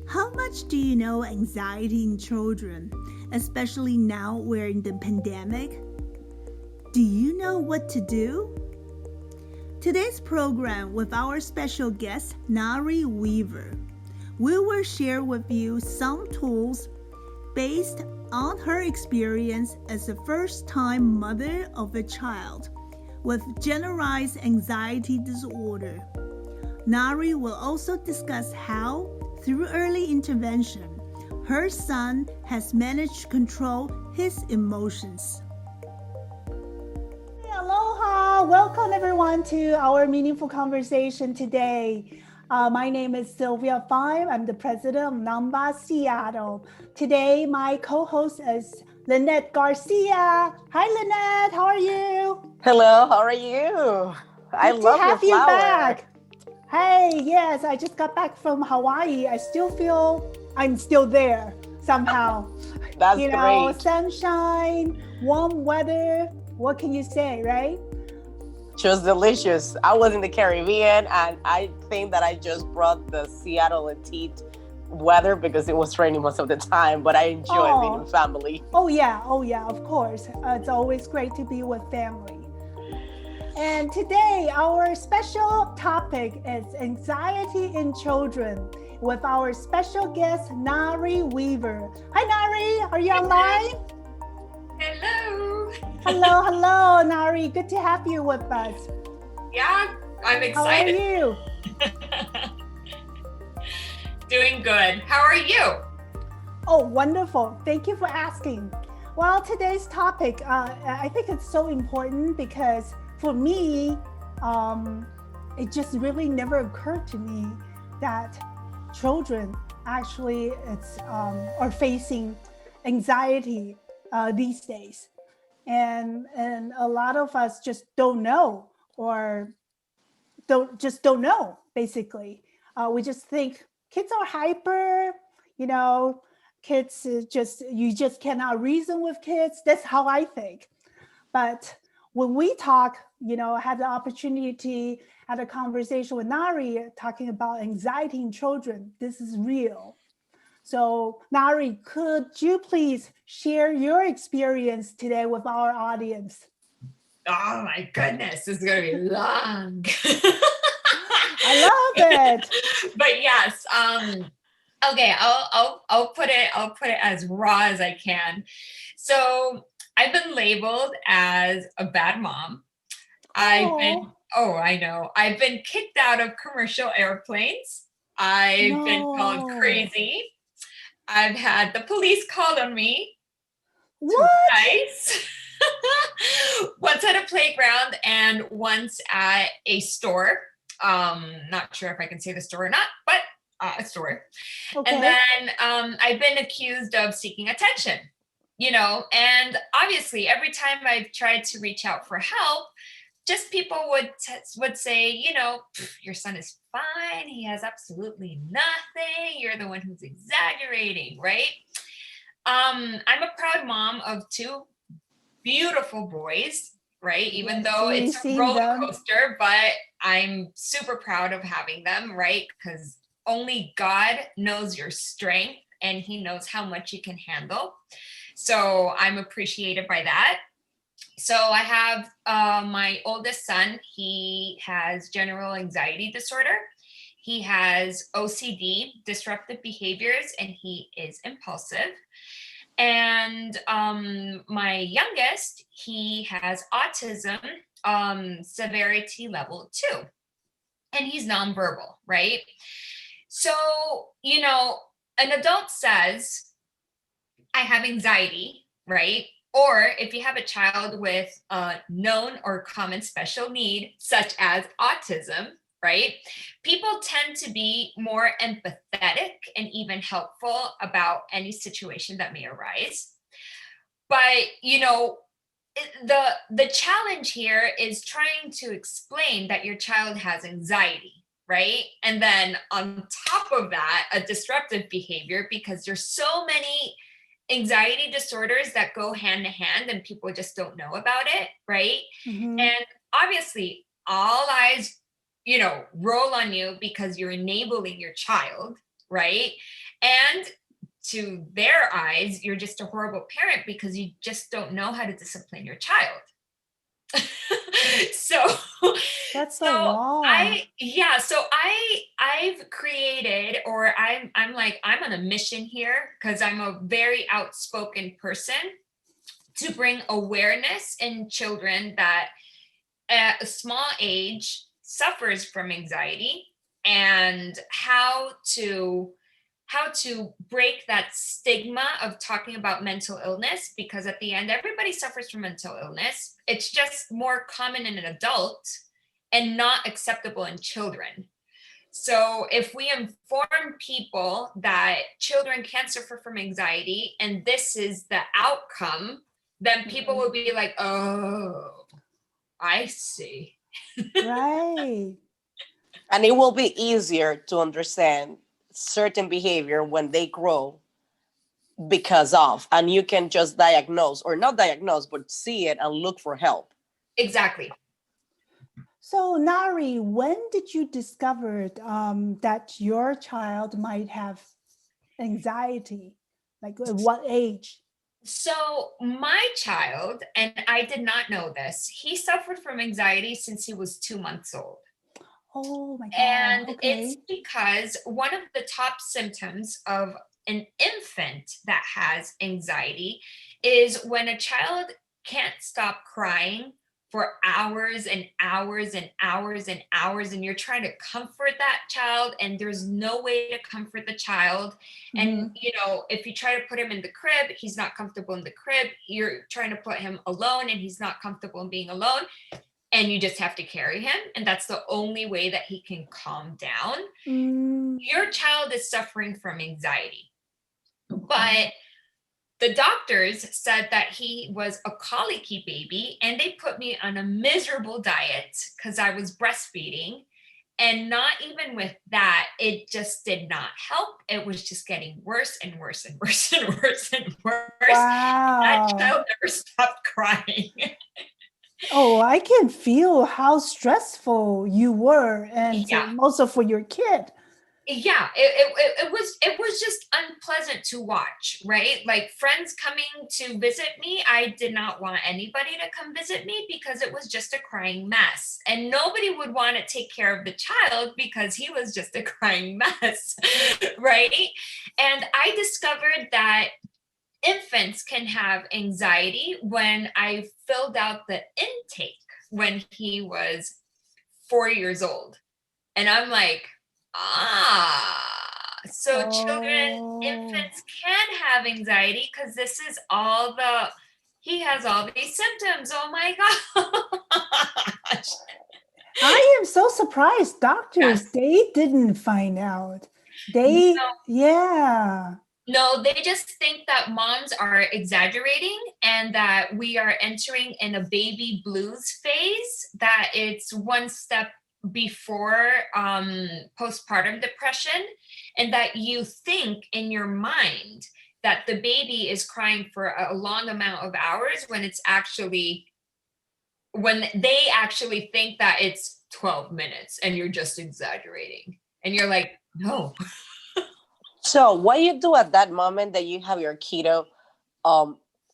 How much do you know anxiety in children, especially now we're in the pandemic? Do you know what to do? Today's program with our special guest, Nari Weaver. We will share with you some tools based on her experience as a first-time mother of a child with generalized anxiety disorder. Nari will also discuss how, through early intervention, her son has managed to control his emotions. Aloha! Welcome everyone to our meaningful conversation today. My name is Sylvia Fine. I'm the president of NAWMBA Seattle. Today, my co-host is Lynette Garcia. Hi, Lynette. How are you? Hello, how are you? I Good to love your have you flower. back. Hey, yes, I just got back from Hawaii. I still feel I'm still there somehow. That's great. great. Sunshine, warm weather. What can you say, right? She was delicious. I was in the Caribbean, and I think that I just brought the Seattle and heat weather because it was raining most of the time, but I enjoy being with family. Oh yeah, of course. It's always great to be with family. And today, our special topic is anxiety in children with our special guest, Nari Weaver. Hi, Nari. Are you online? Hello. Hello, Nari. Good to have you with us. Yeah, I'm excited. How are you? Doing good. How are you? Oh, wonderful. Thank you for asking. Well, today's topic, I think it's so important because for me, it just really never occurred to me that children actually are facing anxiety these days. And a lot of us just don't know or don't know, basically. We just think kids are hyper, kids you just cannot reason with kids. That's how I think. But when we talk, had the opportunity, had a conversation with Nari talking about anxiety in children, this is real. So Nari, could you please share your experience today with our audience? Oh my goodness, this is going to be long. I love it. But yes, okay, I'll put it as raw as I can. So I've been labeled as a bad mom. I know. I've been kicked out of commercial airplanes. I've been called crazy. I've had the police called on me twice. Once at a playground and once at a store. Not sure if I can say the store or not, but a store. Okay. And then I've been accused of seeking attention, and obviously every time I've tried to reach out for help, just people would say, your son is fine. He has absolutely nothing. You're the one who's exaggerating, right? I'm a proud mom of two beautiful boys, right? Even though it's a roller coaster, but I'm super proud of having them, right? Because only God knows your strength and he knows how much you can handle. So I'm appreciated by that. So I have my oldest son. He has general anxiety disorder. He has OCD, disruptive behaviors, and he is impulsive. And my youngest, he has autism, severity level 2, and he's nonverbal, right? So, an adult says, I have anxiety, right? Or if you have a child with a known or common special need, such as autism, right? People tend to be more empathetic and even helpful about any situation that may arise. But, the challenge here is trying to explain that your child has anxiety, right? And then on top of that, a disruptive behavior, because there's so many anxiety disorders that go hand to hand and people just don't know about it, right? Mm-hmm. And obviously all eyes, roll on you because you're enabling your child, right? And to their eyes, you're just a horrible parent because you just don't know how to discipline your child. so That's so wrong. I've created, or I'm like, I'm on a mission here because I'm a very outspoken person to bring awareness in children that at a small age suffers from anxiety, and how to break that stigma of talking about mental illness, because at the end, everybody suffers from mental illness. It's just more common in an adult and not acceptable in children. So if we inform people that children can suffer from anxiety and this is the outcome, then people will be like, oh, I see. Right. And it will be easier to understand certain behavior when they grow because of, and you can just diagnose, or not diagnose, but see it and look for help. Exactly. So Nari, when did you discover that your child might have anxiety? Like at what age? So my child, and I did not know this, he suffered from anxiety since he was 2 months old. Oh my God. And Okay. it's because one of the top symptoms of an infant that has anxiety is when a child can't stop crying for hours and hours and hours and hours, and you're trying to comfort that child and there's no way to comfort the child. And you know, if you try to put him in the crib, he's not comfortable in the crib. You're trying to put him alone and he's not comfortable in being alone, and you just have to carry him, and that's the only way that he can calm down. Your child is suffering from anxiety. But the doctors said that he was a colicky baby, and they put me on a miserable diet because I was breastfeeding. And not even with that, it just did not help. It was just getting worse and worse and worse and worse and worse. Wow. That child never stopped crying. Oh, I can feel how stressful you were, and also for your kid. Yeah, it was just unpleasant to watch, right? Like friends coming to visit me, I did not want anybody to come visit me because it was just a crying mess. And nobody would want to take care of the child because he was just a crying mess, right? And I discovered that infants can have anxiety when I filled out the intake when he was 4 years old. And I'm like, so children, infants can have anxiety because this is he has all these symptoms. Oh my gosh. I am so surprised. Doctors, they didn't find out. No, they just think that moms are exaggerating and that we are entering in a baby blues phase, that it's one step before postpartum depression, and that you think in your mind that the baby is crying for a long amount of hours when they actually think that it's 12 minutes and you're just exaggerating. And you're like, no. So what you do at that moment that you have your kiddo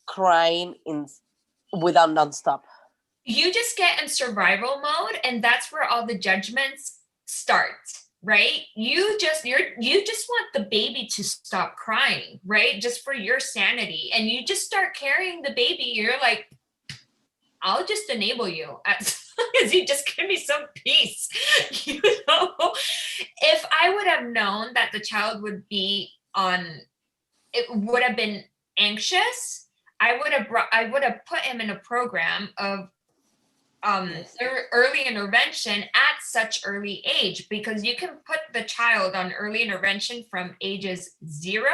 crying without nonstop? You just get in survival mode, and that's where all the judgments start, right? You just want the baby to stop crying, right? Just for your sanity. And you just start carrying the baby. You're like, I'll just enable you as long as you just give me some peace. You know, if I would have known that the child would have been anxious, I would have put him in a program of early intervention at such early age, because you can put the child on early intervention from ages 0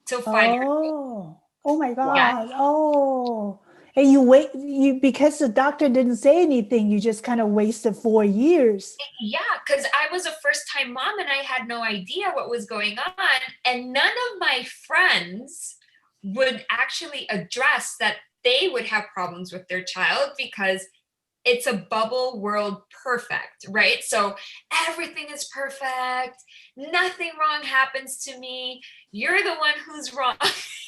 to 5 years old. Oh my God. Yeah. Oh. And because the doctor didn't say anything, you just kind of wasted 4 years. Yeah, because I was a first-time mom and I had no idea what was going on. And none of my friends would actually address that they would have problems with their child, because it's a bubble world perfect, right? So everything is perfect. Nothing wrong happens to me. You're the one who's wrong.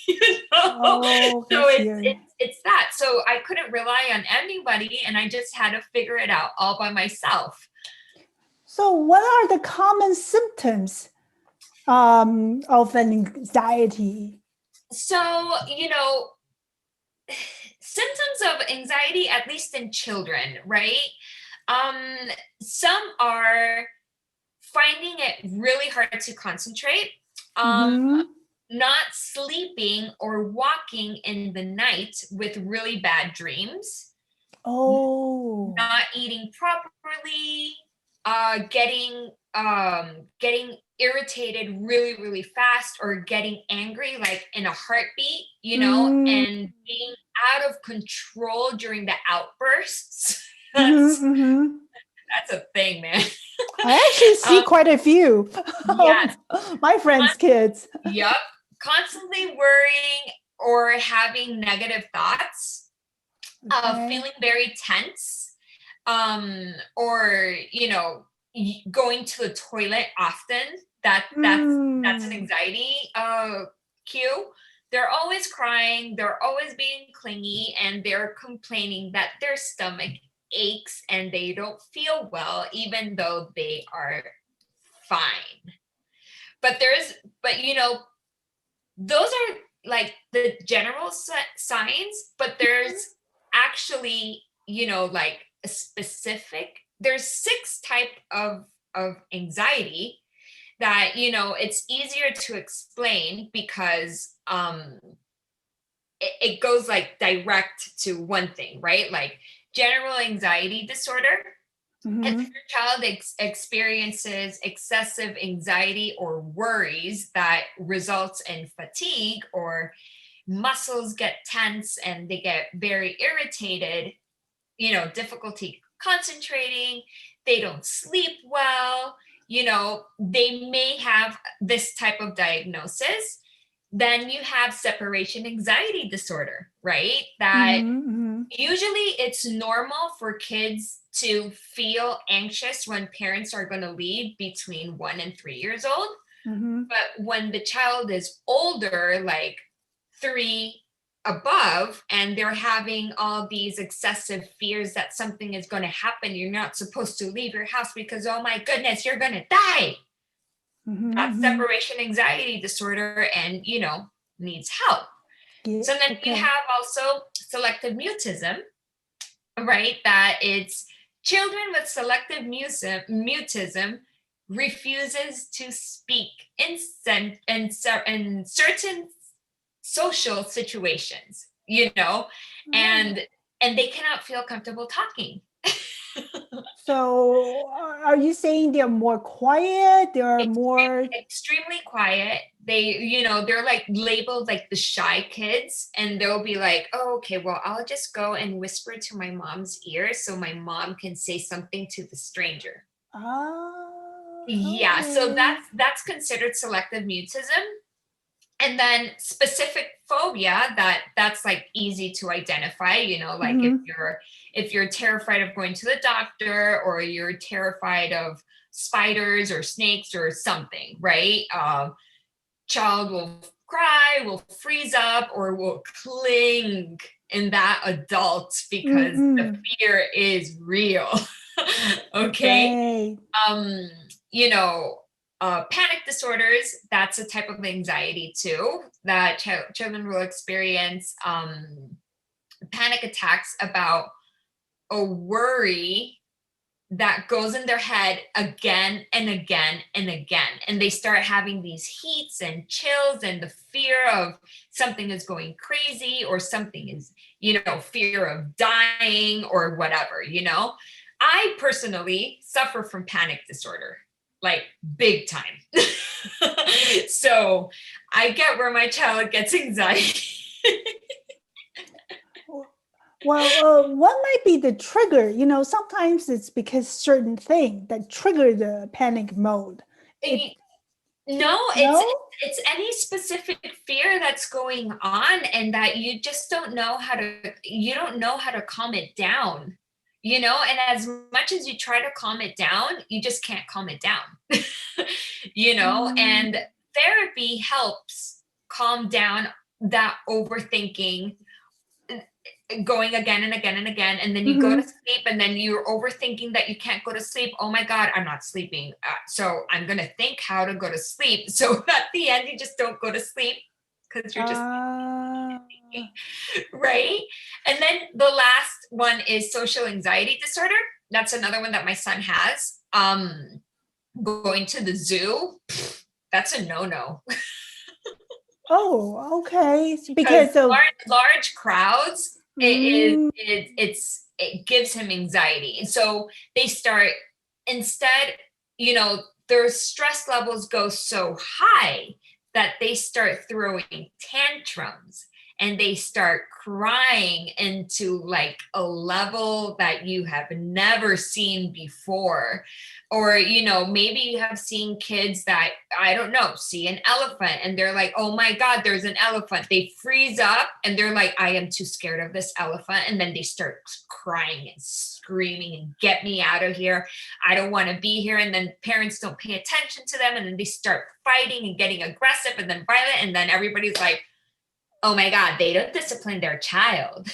You know? Oh, So yes, it's that. So I couldn't rely on anybody, and I just had to figure it out all by myself. So what are the common symptoms of an anxiety? So, symptoms of anxiety, at least in children, right? Some are finding it really hard to concentrate, not sleeping or walking in the night with really bad dreams, not eating properly, getting irritated really, really fast, or getting angry like in a heartbeat, and being out of control during the outbursts. That's a thing, man. I actually see quite a few. Yes. My friends' kids. Yep. Constantly worrying or having negative thoughts, feeling very tense, or going to the toilet often. That's an anxiety cue. They're always crying, they're always being clingy, and they're complaining that their stomach aches and they don't feel well, even though they are fine. But those are like the general signs, but there's actually, like a specific, there's 6 type of anxiety that, it's easier to explain because it goes like direct to one thing, right? Like general anxiety disorder. If your child experiences excessive anxiety or worries that results in fatigue, or muscles get tense and they get very irritated, difficulty concentrating, they don't sleep well, they may have this type of diagnosis. Then you have separation anxiety disorder, right? That usually it's normal for kids to feel anxious when parents are going to leave between 1 and 3 years old. But when the child is older, like 3 above, and they're having all these excessive fears that something is going to happen, you're not supposed to leave your house because, oh my goodness, you're going to die. That's separation anxiety disorder, and needs help. So then you have also selective mutism, right? That it's children with selective mutism refuses to speak in certain social situations, and they cannot feel comfortable talking. So are you saying they're more quiet? They're extremely quiet. They, they're like labeled like the shy kids, and they'll be like, oh, okay, well, I'll just go and whisper to my mom's ear so my mom can say something to the stranger. Yeah, so that's considered selective mutism. And then specific phobia, that's like easy to identify, like if you're terrified of going to the doctor, or you're terrified of spiders or snakes or something, right? Child will cry, will freeze up, or will cling in that adult because the fear is real. Okay. Panic disorders, that's a type of anxiety too, that children will experience panic attacks about a worry that goes in their head again and again and again. And they start having these heats and chills and the fear of something is going crazy, or something is, fear of dying or whatever, I personally suffer from panic disorder, like big time. So I get where my child gets anxiety. Well, what might be the trigger? Sometimes it's because certain thing that trigger the panic mode. It's any specific fear that's going on, and that you just don't know how to calm it down. you know, and as much as you try to calm it down, you just can't calm it down, you know, and therapy helps calm down that overthinking, going again and again and again, and then you go to sleep, and then you're overthinking that you can't go to sleep. Oh my God, I'm not sleeping. So I'm going to think how to go to sleep. So at the end, you just don't go to sleep because you're just thinking, right? And then the last one is social anxiety disorder. That's another one that my son has. Going to the zoo, that's a no-no. Oh, okay. Because of large crowds, it gives him anxiety. And so they start, instead, you know, their stress levels go so high that they start throwing tantrums and they start crying into like a level that you have never seen before. Or, you know, maybe you have seen kids that, I don't know, see an elephant and they're like, oh my God, there's an elephant. They freeze up and they're like, I am too scared of this elephant. And then they start crying and screaming and get me out of here. I don't want to be here. And then parents don't pay attention to them. And then they start fighting and getting aggressive and then violent. And then everybody's like, oh my God, they don't discipline their child.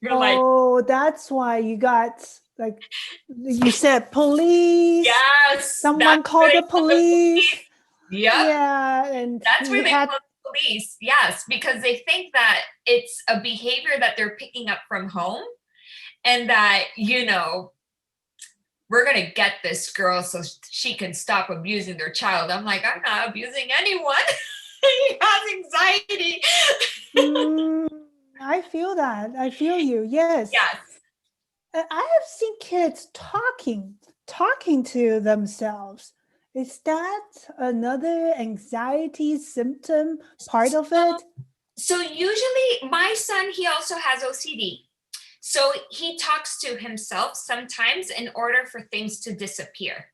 That's why you got, like you said, police. Yes. Someone called the police. Yep. Yeah. And that's where they call the police. Yes. Because they think that it's a behavior that they're picking up from home and that, you know, we're going to get this girl so she can stop abusing their child. I'm like, I'm not abusing anyone. He has anxiety. I feel that. I feel you. Yes. Yes. I have seen kids talking to themselves. Is that another anxiety symptom part of it? So usually my son, he also has OCD. So he talks to himself sometimes in order for things to disappear.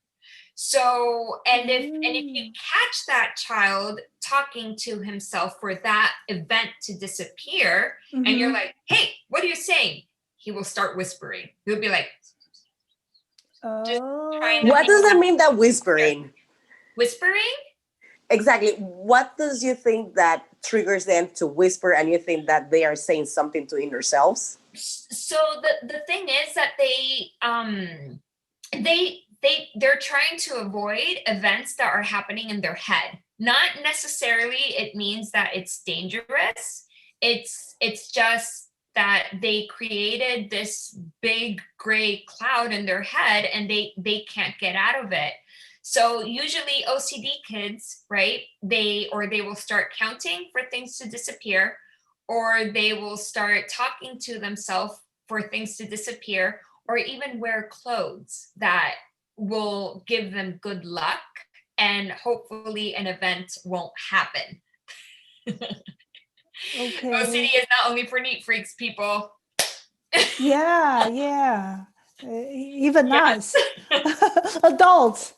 So, and if you catch that child talking to himself for that event to disappear, and you're like, hey, what are you saying? He will start whispering. He'll be like, what does that mean, that whispering? Whispering? Exactly. What does you think that triggers them to whisper, and you think that they are saying something to inner selves? So the thing is that they're trying to avoid events that are happening in their head. Not necessarily it means that it's dangerous. It's just that they created this big gray cloud in their head and they can't get out of it. So usually OCD kids, right, they will start counting for things to disappear, or they will start talking to themselves for things to disappear, or even wear clothes that will give them good luck and hopefully an event won't happen. Okay. OCD is not only for neat freaks, people. Yeah. Even us, adults.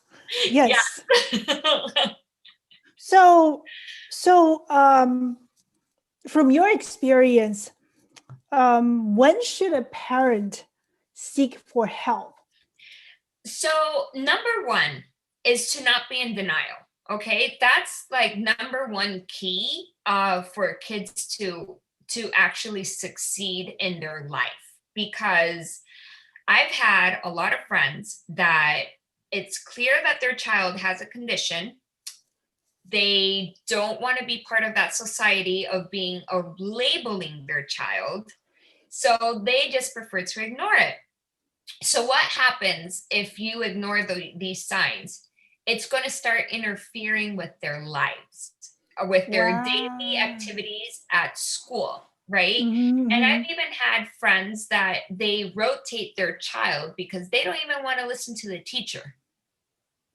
Yes. Yeah. So, from your experience, when should a parent seek for help? So number one is to not be in denial. Okay, that's like number one key for kids to actually succeed in their life, because I've had a lot of friends that it's clear that their child has a condition. They don't want to be part of that society of labeling their child. So they just prefer to ignore it. So what happens if you ignore these signs? It's going to start interfering with their lives, with their daily activities at school, right? And I've even had friends that they rotate their child because they don't even want to listen to the teacher.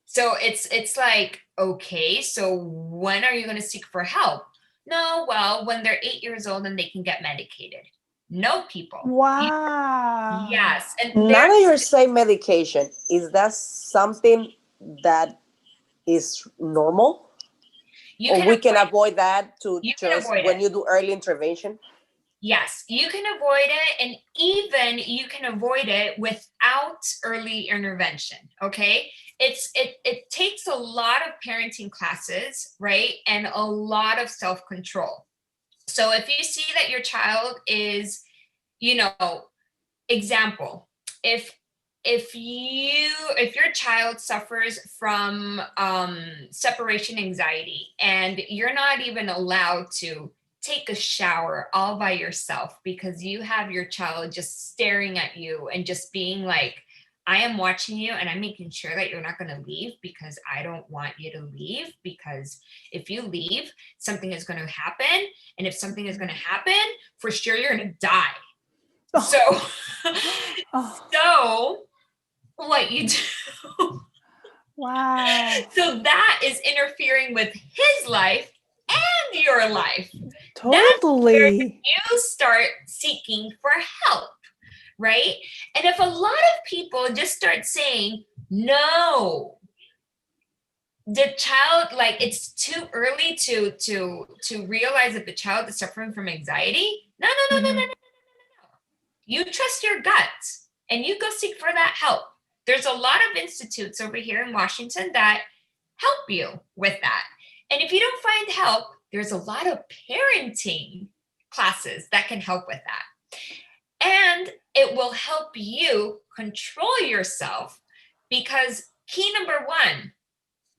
So it's like, okay, so when are you going to seek for help? No, well, when they're 8 years old and they can get medicated. No, people. Wow. Yes. And now that you're saying medication, is that something that is normal? Or we can avoid that to just when you do early intervention? Yes, you can avoid it, and even you can avoid it without early intervention. Okay, it takes a lot of parenting classes, right, and a lot of self-control. So if you see that your child is, you know, example, if if your child suffers from separation anxiety and you're not even allowed to take a shower all by yourself because you have your child just staring at you and just being like, I am watching you and I'm making sure that you're not going to leave because I don't want you to leave, because if you leave, something is going to happen, and if something is going to happen, for sure you're going to die. So so what you do, Wow. so that is interfering with his life and your life. Totally. You start seeking for help, right? And if a lot of people just start saying no, the child, like, it's too early to realize that the child is suffering from anxiety. No. You trust your gut and you go seek for that help. There's a lot of institutes over here in Washington that help you with that. And if you don't find help, there's a lot of parenting classes that can help with that. And it will help you control yourself, because key number one,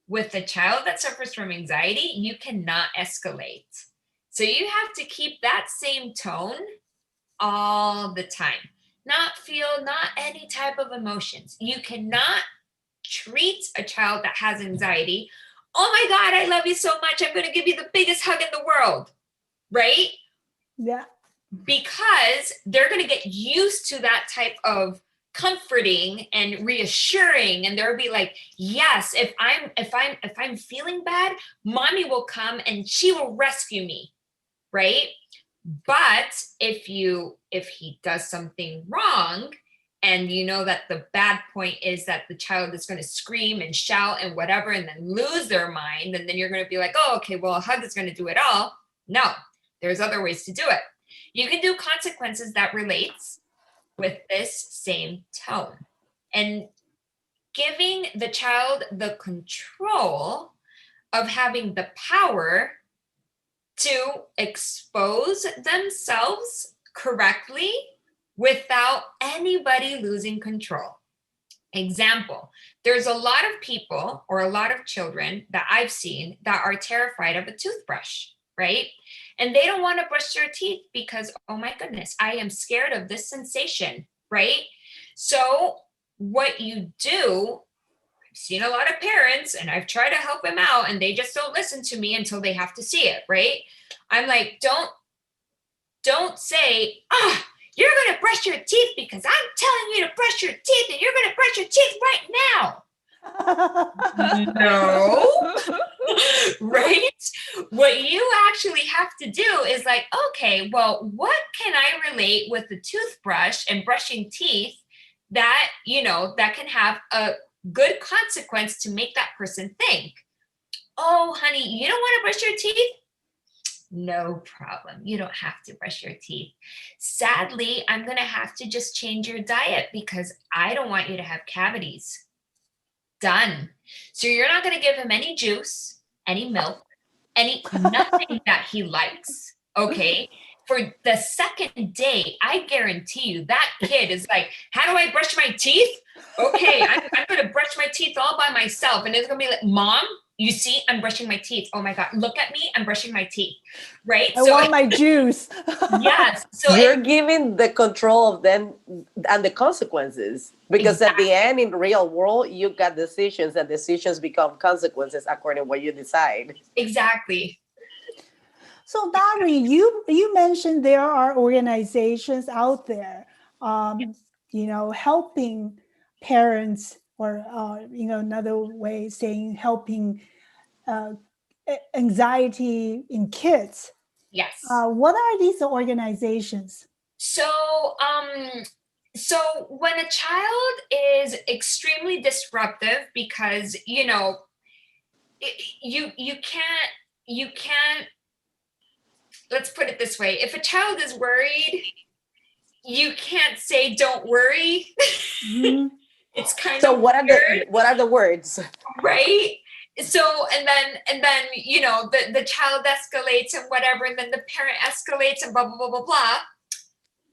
with a child that suffers from anxiety, you cannot escalate. So you have to keep that same tone all the time. Not feel, not any type of emotions. You cannot treat a child that has anxiety, oh my God, I love you so much, I'm going to give you the biggest hug in the world, right? Yeah. Because they're going to get used to that type of comforting and reassuring, and they'll be like, yes, if I'm feeling bad, mommy will come and she will rescue me, right? But if he does something wrong, and you know that the bad point is that the child is going to scream and shout and whatever and then lose their mind, and then you're going to be like, oh, okay, well, a hug is going to do it all. No, there's other ways to do it. You can do consequences that relates with this same tone, and giving the child the control of having the power to expose themselves correctly without anybody losing control. Example, there's a lot of people or a lot of children that I've seen that are terrified of a toothbrush, right? And they don't want to brush their teeth because, oh my goodness, I am scared of this sensation, right? So what you do, I've seen a lot of parents and I've tried to help them out and they just don't listen to me until they have to see it, right? I'm like, don't say, you're going to brush your teeth because I'm telling you to brush your teeth and you're going to brush your teeth right now. No, right? What you actually have to do is like, okay, well, what can I relate with the toothbrush and brushing teeth that, that can have a good consequence to make that person think, oh, honey, you don't want to brush your teeth? No problem. You don't have to brush your teeth. Sadly, I'm going to have to just change your diet because I don't want you to have cavities. Done. So you're not going to give him any juice, any milk, nothing that he likes. Okay. For the second day, I guarantee you that kid is like, how do I brush my teeth? Okay, I'm going to brush my teeth all by myself. And it's going to be like, Mom, you see, I'm brushing my teeth. Oh my God, look at me. I'm brushing my teeth. Right? I want my juice. Yes. So you're giving the control of them and the consequences, because Exactly. at the end, in the real world, you got decisions, and decisions become consequences according to what you decide. Exactly. So Nari, you mentioned there are organizations out there, helping parents, or another way saying helping anxiety in kids. Yes. What are these organizations? So when a child is extremely disruptive, because you can't let's put it this way. If a child is worried, you can't say don't worry. Mhm. It's kind So of what are weird, the words? right? So and then you know the child escalates and whatever, and then the parent escalates and blah blah blah blah blah.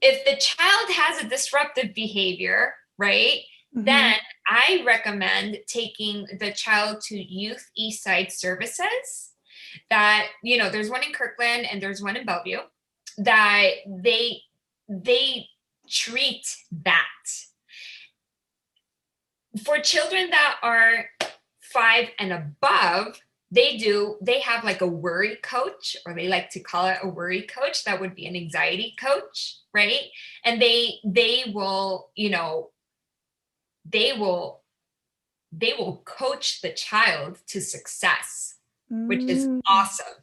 If the child has a disruptive behavior, right, then I recommend taking the child to Youth Eastside Services. That, you know, there's one in Kirkland and there's one in Bellevue, that they treat that. For children that are 5 and above, they have like a worry coach, or they like to call it a worry coach. That would be an anxiety coach, right? And they will, you know, they will coach the child to success, which is awesome.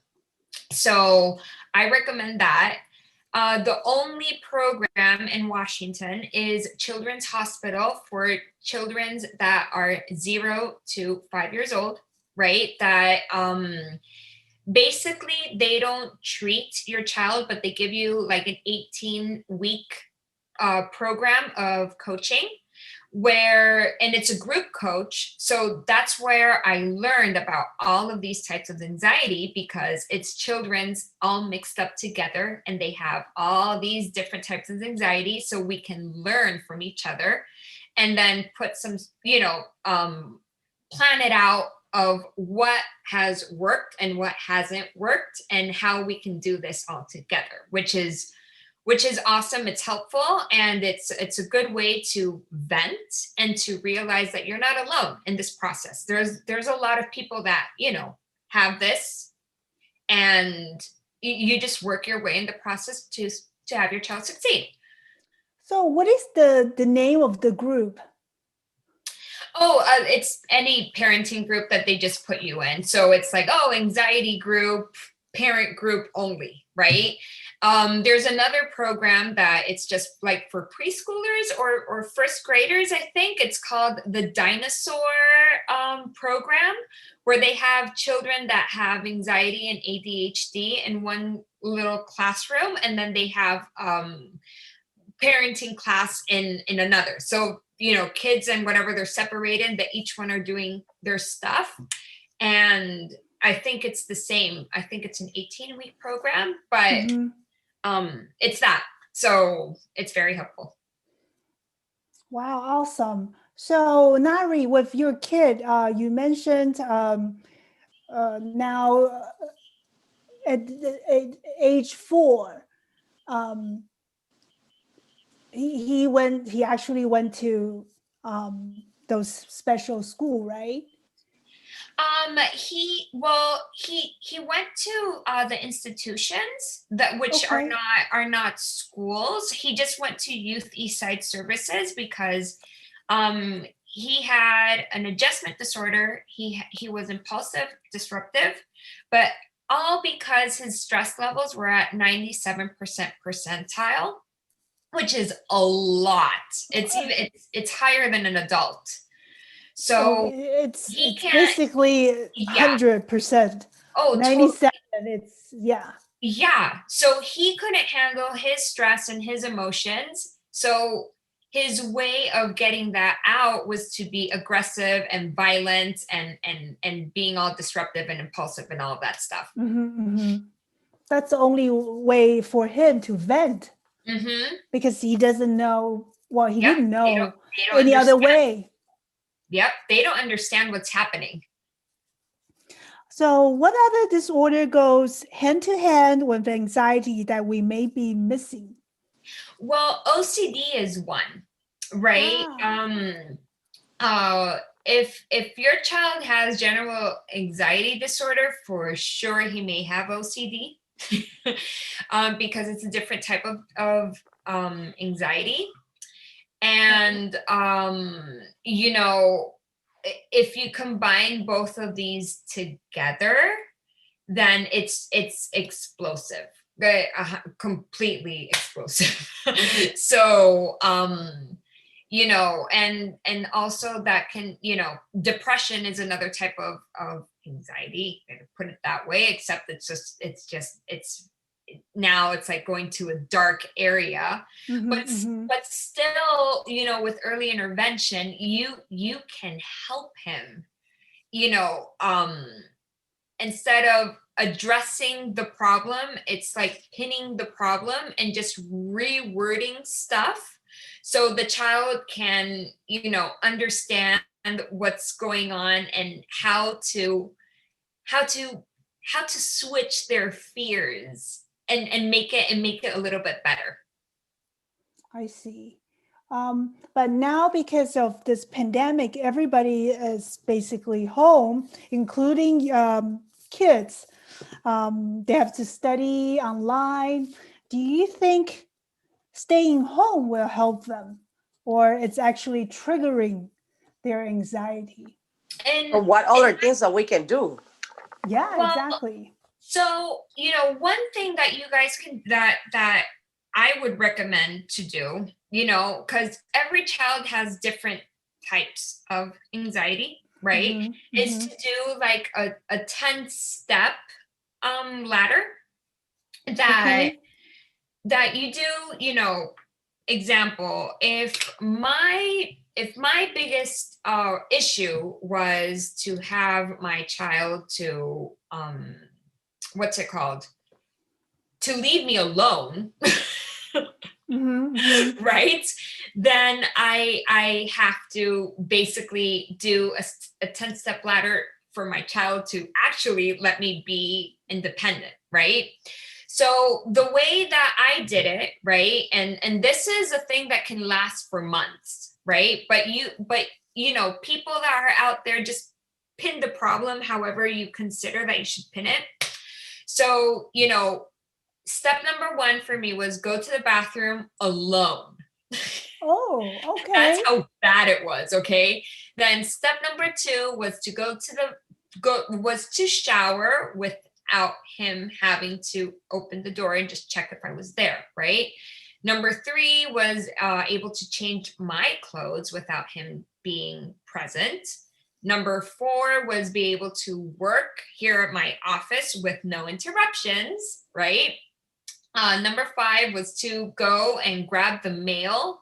So I recommend that. The only program in Washington is Children's Hospital for children that are 0 to 5 years old, right? That basically they don't treat your child, but they give you like an 18-week program of coaching, and it's a group coach. So that's where I learned about all of these types of anxiety, because it's children's all mixed up together and they have all these different types of anxiety. So we can learn from each other and then put some, you know, plan it out of what has worked and what hasn't worked and how we can do this all together, which is awesome. It's helpful, and it's a good way to vent and to realize that you're not alone in this process. There's a lot of people that, you know, have this, and you just work your way in the process to have your child succeed. So what is the name of the group? Oh, it's any parenting group that they just put you in. So it's like, oh, anxiety group, parent group only, right? There's another program that it's just like for preschoolers or first graders. I think it's called the Dinosaur program, where they have children that have anxiety and ADHD in one little classroom, and then they have parenting class in another. So, you know, kids and whatever, they're separated, that each one are doing their stuff. And I think it's the same. I think it's an 18-week program, but it's that. So it's very helpful. Wow, awesome. So Nari, with your kid, you mentioned now at age 4, he actually went to those special school, right? He went to the institutions which Okay. are not schools. He just went to Youth Eastside Services because he had an adjustment disorder. He was impulsive, disruptive, but all because his stress levels were at 97% percentile, which is a lot. It's higher than an adult. So it's can't, basically 100%. Oh, 97. Totally. Yeah. So he couldn't handle his stress and his emotions. So his way of getting that out was to be aggressive and violent and being all disruptive and impulsive and all of that stuff. That's the only way for him to vent, because he doesn't know. Well, he didn't know they don't any understand. other way. Yep, they don't understand what's happening. So what other disorder goes hand to hand with anxiety that we may be missing? Well, OCD is one, right? If your child has general anxiety disorder, for sure he may have OCD, because it's a different type of anxiety. And you know, if you combine both of these together, then it's explosive, completely explosive. So you know, and also that can, you know, depression is another type of anxiety, to put it that way, except it's now it's like going to a dark area. But still, you know, with early intervention, you can help him, you know, instead of addressing the problem, it's like pinning the problem and just rewording stuff so the child can, you know, understand what's going on and how to switch their fears and make it a little bit better. I see. But now, because of this pandemic, everybody is basically home, including kids. They have to study online. Do you think staying home will help them, or it's actually triggering their anxiety? Or what other things that we can do? Yeah, well, exactly. So, you know, one thing that you guys can, that I would recommend to do, you know, because every child has different types of anxiety, right? Is to do like a 10-step ladder that you do, you know. Example, if my biggest issue was to have my child to what's it called, to leave me alone, right, then I have to basically do a 10-step ladder for my child to actually let me be independent, right? So the way that I did it, right, and this is a thing that can last for months, right? But you know, people that are out there, just pin the problem however you consider that you should pin it. So, you know, step number 1 for me was go to the bathroom alone. Oh, okay. That's how bad it was, okay? Then step number 2 was to shower without him having to open the door and just check if I was there, right? Number 3 was able to change my clothes without him being present. Number 4 was be able to work here at my office with no interruptions, right? Number 5 was to go and grab the mail,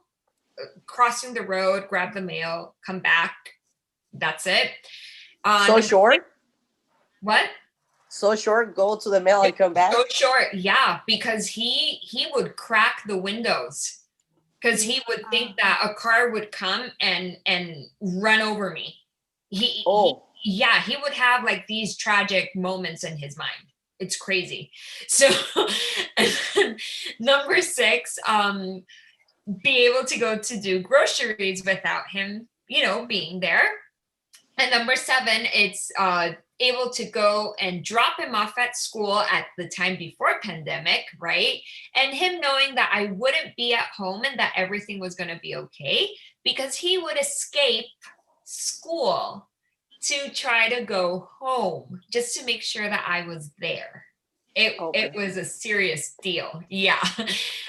crossing the road, grab the mail, come back. That's it. So short? What? So short, go to the mail and come back? So short, yeah, because he would crack the windows because he would think that a car would come and run over me. He would have like these tragic moments in his mind. It's crazy. So number 6, be able to go to do groceries without him, you know, being there. And number 7, it's able to go and drop him off at school at the time before pandemic, right? And him knowing that I wouldn't be at home and that everything was going to be okay, because he would escape school to try to go home just to make sure that I was there. It was a serious deal. Yeah.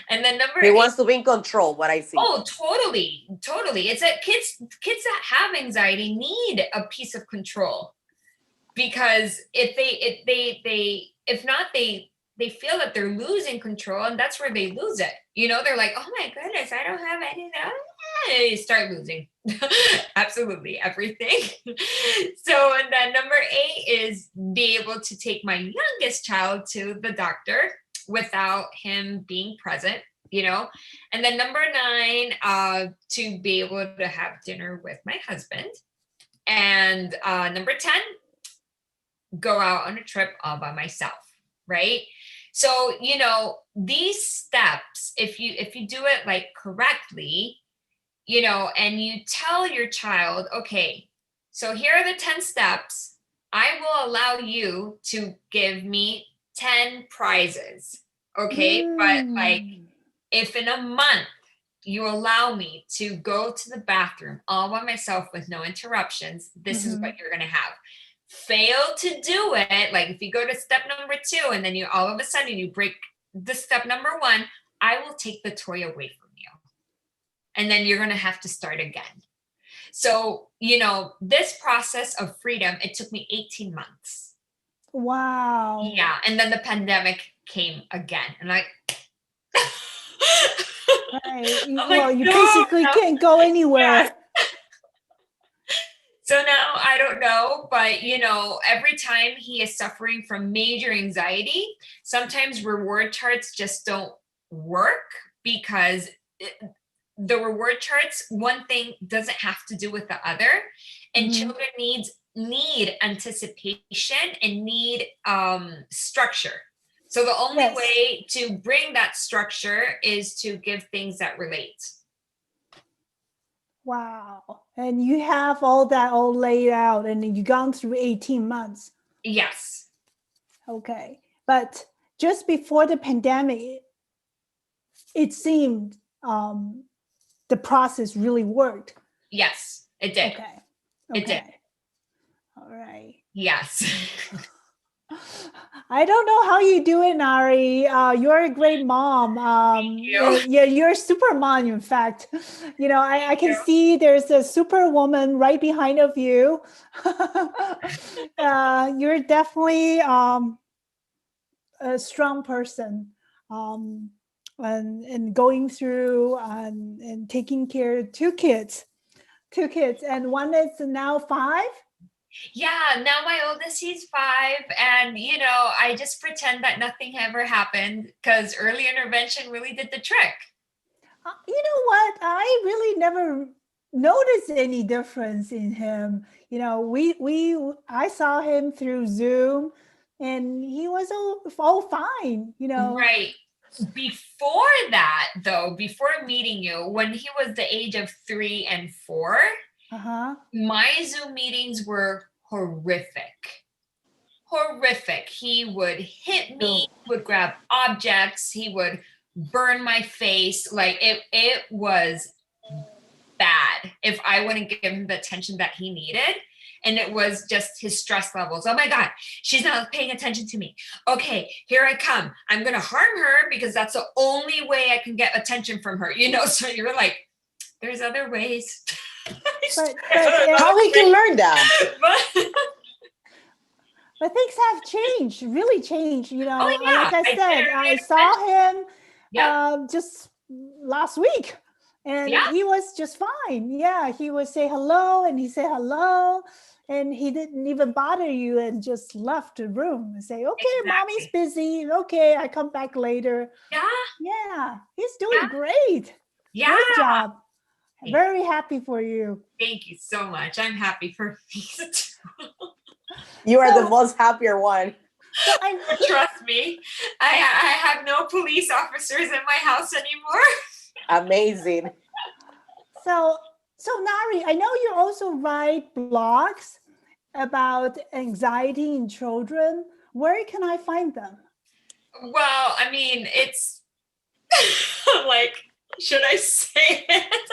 And then number 8, wants to be in control, what I see. Oh, totally. It's that kids that have anxiety need a piece of control, because if not, they feel that they're losing control, and that's where they lose it. You know, they're like, oh my goodness, I don't have anything. They start losing absolutely everything. So, and then number 8 is be able to take my youngest child to the doctor without him being present, you know. And then number 9, to be able to have dinner with my husband. And number 10, go out on a trip all by myself, right? So, you know, these steps, if you do it like correctly, you know, and you tell your child, okay, so here are the 10 steps. I will allow you to give me 10 prizes. Okay. But like, if in a month you allow me to go to the bathroom all by myself with no interruptions, this is what you're going to have. Fail to do it. Like if you go to step number 2 and then you all of a sudden you break the step number 1, I will take the toy away from you. And then you're going to have to start again. So, you know, this process of freedom, it took me 18 months. Wow. Yeah. And then the pandemic came again. And like, Right. I'm Well, like, you no, basically no. can't go anywhere. Yeah. So now I don't know, but you know, every time he is suffering from major anxiety, sometimes reward charts just don't work because the reward charts, one thing doesn't have to do with the other, and children need anticipation and need structure. So the only way to bring that structure is to give things that relate. Wow. And you have all that all laid out and you've gone through 18 months. Yes. Okay. But just before the pandemic, it seemed the process really worked. Yes, it did. Okay. It did. All right. Yes. I don't know how you do it, Nari. You're a great mom. Thank you. Yeah, you're a super mom, in fact. You know, I can see there's a super woman right behind of you. You're definitely a strong person. And going through and taking care of two kids, and one is now 5. Yeah, now my oldest, he's 5, and you know, I just pretend that nothing ever happened because early intervention really did the trick. You know what? I really never noticed any difference in him. You know, I saw him through Zoom, and he was all fine. You know, Right. Before that, though, before meeting you, when he was the age of 3 and 4, my Zoom meetings were horrific. Horrific. He would hit me, would grab objects, he would burn my face. Like it was bad if I wouldn't give him the attention that he needed. And it was just his stress levels. Oh my God, she's not paying attention to me. Okay, here I come. I'm going to harm her because that's the only way I can get attention from her. You know, so you're like, there's other ways. but How he can learn that? But things have changed, really changed. You know, Oh, yeah. like I said, I saw him just last week. And he was just fine. Yeah, he would say hello and he said hello. And he didn't even bother you and just left the room and say, okay, mommy's busy. Okay, I come back later. Yeah, he's doing great. Yeah. Great job. Very happy for you. Thank you so much. I'm happy for me too. You are the most happier one. Trust me, I have no police officers in my house anymore. Amazing. So Nari, I know you also write blogs about anxiety in children. Where can I find them? Well, I mean, it's like, should I say it?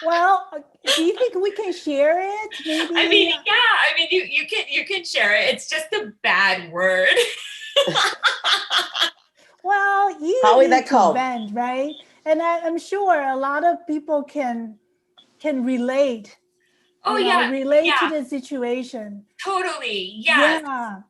Well, do you think we can share it? Maybe. I mean, yeah. I mean, you can share it. It's just a bad word. Well, you how would need that come? Vent, right? And I'm sure a lot of people can relate. Oh, relate to the situation. Totally. Yes.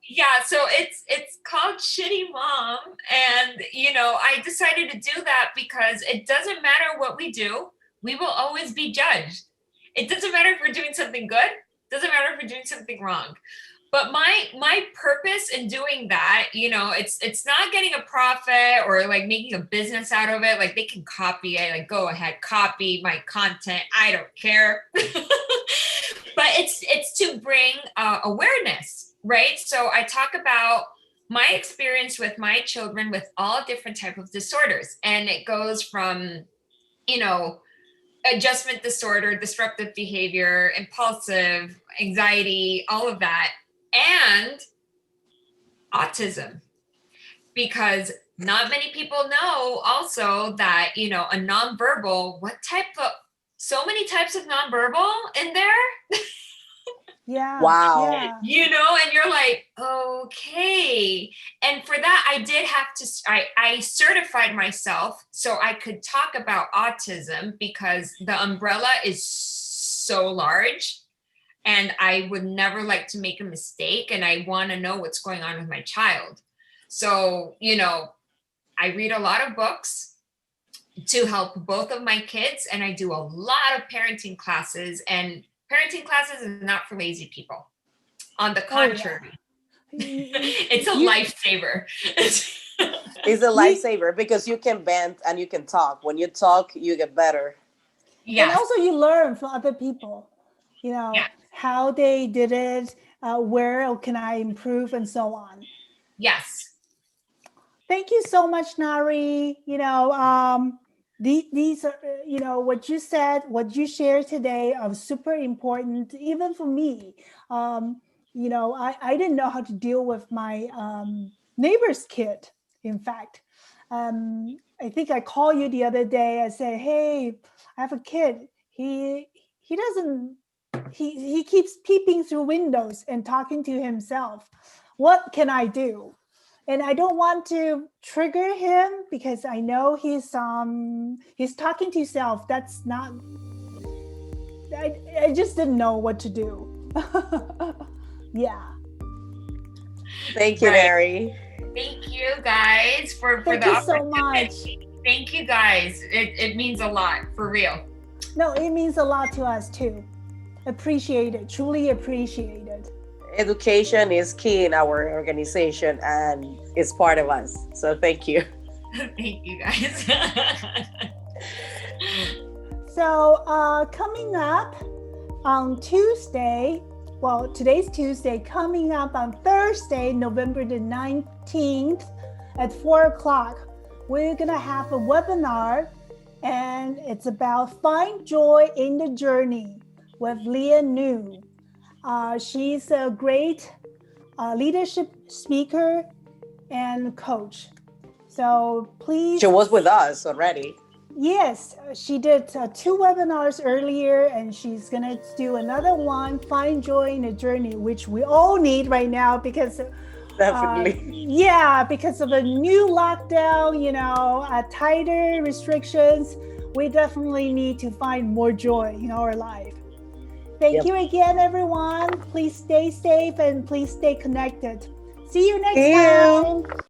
Yeah. So it's called Shitty Mom. And, you know, I decided to do that because it doesn't matter what we do. We will always be judged. It doesn't matter if we're doing something good. It doesn't matter if we're doing something wrong. But my purpose in doing that, you know, it's not getting a profit or like making a business out of it. Like they can copy it, like go ahead, copy my content. I don't care. But it's to bring awareness, right? So I talk about my experience with my children with all different type of disorders. And it goes from, you know, adjustment disorder, disruptive behavior, impulsive, anxiety, all of that, and autism. Because not many people know also that, you know, a nonverbal, so many types of nonverbal in there. Yeah. Wow. Yeah. You know, and you're like, okay. And for that, I did have to, I certified myself so I could talk about autism because the umbrella is so large and I would never like to make a mistake. And I want to know what's going on with my child. So, you know, I read a lot of books to help both of my kids, and I do a lot of parenting classes, and parenting classes is not for lazy people. On the contrary, it's a lifesaver. It's a lifesaver because you can vent and you can talk. When you talk, you get better. And also you learn from other people, how they did it, where can I improve, and so on. Yes. Thank you so much, Nari. These are, what you said, what you shared today are super important, even for me. I didn't know how to deal with my neighbor's kid. In fact, I think I called you the other day. I said, hey, I have a kid. He keeps peeping through windows and talking to himself. What can I do? And I don't want to trigger him because I know he's talking to himself. That's not. I just didn't know what to do. Yeah. Thank you, Nari. Thank you guys for the Thank you so much. Thank you guys. It means a lot, for real. No, it means a lot to us too. Appreciate it. Truly appreciate it. Education is key in our organization and it's part of us. So thank you. Thank you guys. So coming up on Tuesday, well, today's Tuesday, coming up on Thursday, November the 19th at 4:00, we're going to have a webinar, and it's about Find Joy in the Journey with Leah New. She's a great leadership speaker and coach. So please. She was with us already. Yes, she did 2 webinars earlier, and she's going to do another one, Find Joy in the Journey, which we all need right now because definitely. Because of the new lockdown, tighter restrictions, we definitely need to find more joy in our life. Thank you again, everyone. Please stay safe and please stay connected. See you next time.